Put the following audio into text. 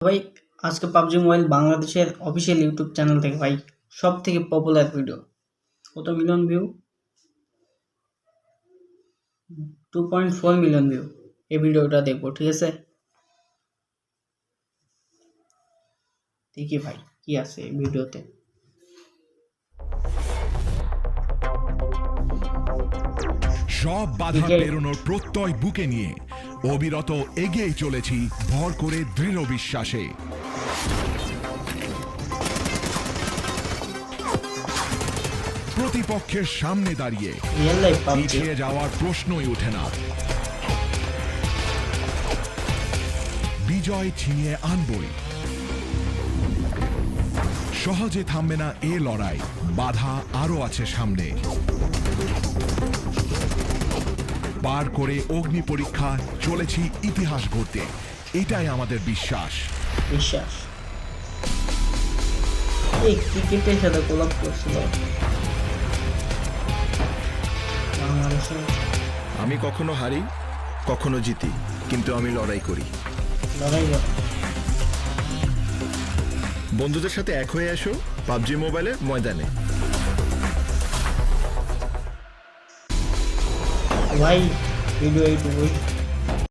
ভাই আজকে PUBG mobile বাংলাদেশের অফিসিয়াল ইউটিউব চ্যানেল থেকে ভাই সব থেকে পপুলার ভিডিও কত মিলিয়ন ভিউ 2.4 মিলিয়ন ভিউ এই ভিডিওটা দেখবো ঠিক আছে দেখি ভাই কি আছে এই ভিডিওতে সব বাধা পেরোনোর প্রত্যয় বুকে নিয়ে অবিরত এগিয়ে চলেছি ভর করে দৃঢ় বিশ্বাসে। প্রতিপক্ষের সামনে দাঁড়িয়ে পিছিয়ে যাওয়ার প্রশ্নই ওঠে না। বিজয় ছিনিয়ে আনবই। সহজে থামবে না এ লড়াই, বাধা আরো আছে সামনে। পার করে অগ্নি পরীক্ষা চলেছি ইতিহাস গড়তে, এটাই আমাদের বিশ্বাস। এই ক্রিকেটের সাথে কোলাপ করছিল আমি কখনো হারি কখনো জিতি, কিন্তু আমি লড়াই করি। বন্ধুদের সাথে এক হয়ে এসো পাবজি মোবাইলের ময়দানে। ভাই ভিডিও এইটুকুই।